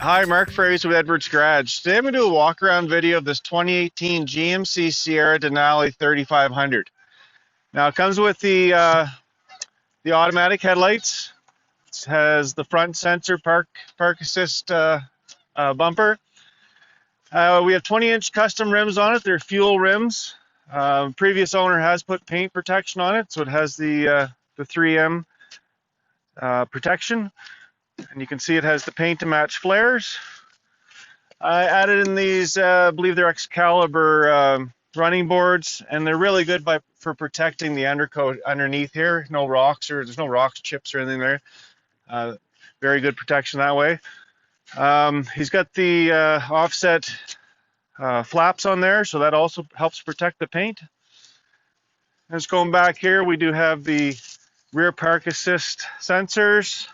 Hi, Mark Fraser with Edwards Garage. Today I'm going to do a walk around video of this 2018 GMC Sierra Denali 3500. Now it comes with the automatic headlights. It has the front sensor park assist bumper. We have 20-inch custom rims on it. They're fuel rims. Previous owner has put paint protection on it, so it has the 3M protection. And you can see it has the paint to match flares. I added in these, I believe they're Excalibur running boards, and they're really good for protecting the undercoat underneath here. No rocks, or there's no rocks, chips, or anything there. Very good protection that way. He's got the offset flaps on there, so that also helps protect the paint. And just going back here, we do have the rear park assist sensors.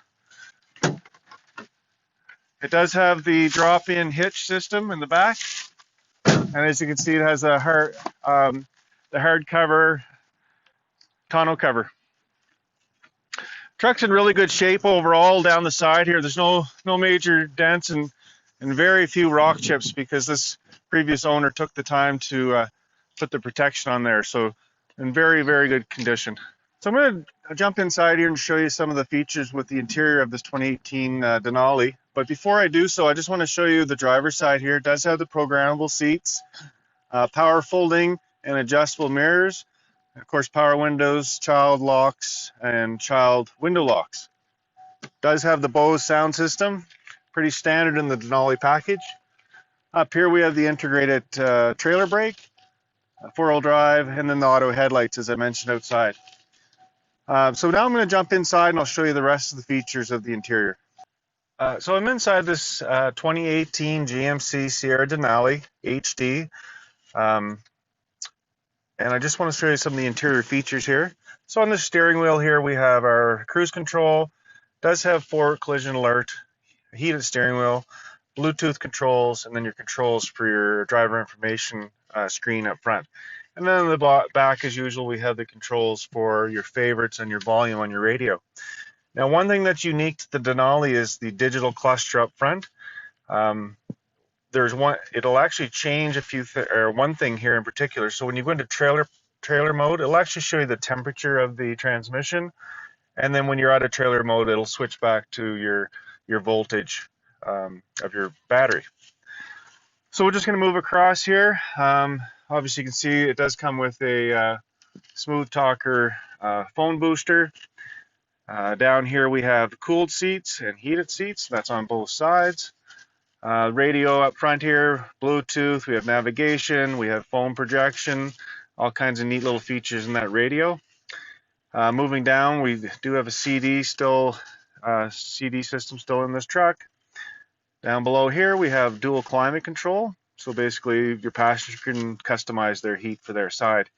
It does have the drop-in hitch system in the back, and as you can see, it has a the hard cover tonneau cover. Truck's in really good shape overall down the side here. There's no major dents and very few rock chips because this previous owner took the time to put the protection on there. So in very good condition. So I'm going to jump inside here and show you some of the features with the interior of this 2018 Denali. But before I do so, I just want to show you the driver's side here. It does have the programmable seats, power folding and adjustable mirrors, and of course power windows, child locks, and child window locks. It does have the Bose sound system, pretty standard in the Denali package. Up here we have the integrated trailer brake, four-wheel drive, and then the auto headlights, as I mentioned outside. So now I'm going to jump inside and I'll show you the rest of the features of the interior. So I'm inside this 2018 GMC Sierra Denali HD, and I just want to show you some of the interior features here. So on the steering wheel here we have our cruise control. It does have forward collision alert, heated steering wheel, Bluetooth controls, and then your controls for your driver information screen up front. And then on the back, as usual, we have the controls for your favorites and your volume on your radio. Now, one thing that's unique to the Denali is the digital cluster up front. It'll actually change one thing here in particular. So when you go into trailer mode, it'll actually show you the temperature of the transmission. And then when you're out of trailer mode, it'll switch back to your voltage of your battery. So we're just going to move across here. Obviously, you can see it does come with a smooth talker phone booster. Down here we have cooled seats and heated seats. That's on both sides. Radio up front here, Bluetooth. We have navigation. We have phone projection. All kinds of neat little features in that radio. Moving down, we do have a CD system still in this truck. Down below here we have dual climate control. So basically your passenger can customize their heat for their side.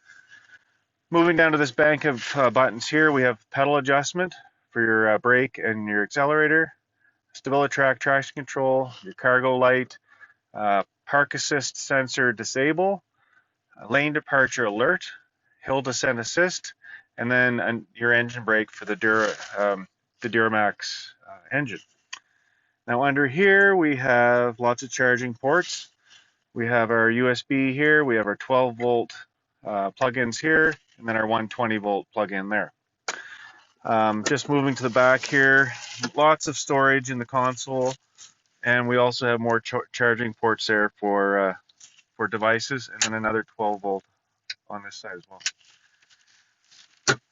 Moving down to this bank of buttons here, we have pedal adjustment for your brake and your accelerator, StabiliTrak traction control, your cargo light, park assist sensor disable, lane departure alert, hill descent assist, and then your engine brake for the Duramax engine. Now under here we have lots of charging ports. We have our USB here, we have our 12-volt plug-ins here, and then our 120-volt plug-in there. Just moving to the back here, lots of storage in the console, and we also have more charging ports there for devices, and then another 12-volt on this side as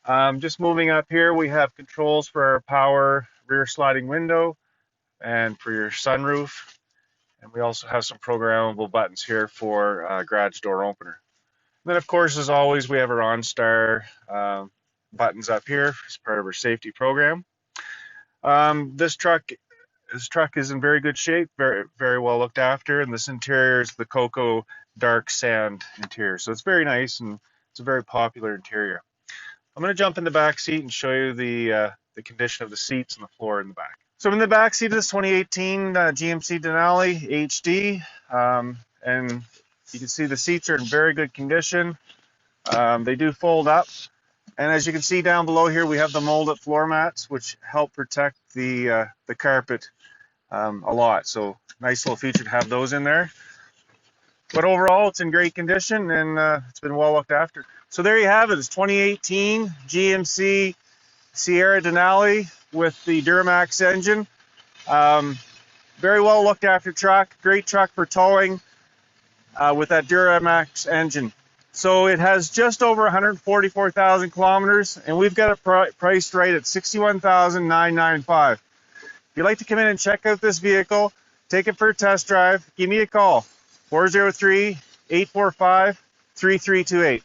well. Just moving up here, we have controls for our power rear sliding window and for your sunroof, and we also have some programmable buttons here for garage door opener. And then, of course, as always, we have our OnStar buttons up here as part of our safety program. This truck is in very good shape, very well looked after, and this interior is the Cocoa Dark Sand interior. So it's very nice, and it's a very popular interior. I'm going to jump in the back seat and show you the condition of the seats and the floor in the back. So I'm in the back seat of this 2018 GMC Denali HD, and you can see the seats are in very good condition. They do fold up, and as you can see down below here, we have the molded floor mats, which help protect the carpet a lot. So nice little feature to have those in there. But overall, it's in great condition, and it's been well looked after. So there you have it. It's 2018 GMC Sierra Denali with the Duramax engine. Very well looked after truck. Great truck for towing with that Duramax engine. So it has just over 144,000 kilometers, and we've got it priced right at $61,995. If you'd like to come in and check out this vehicle, take it for a test drive, give me a call, 403-845-3328.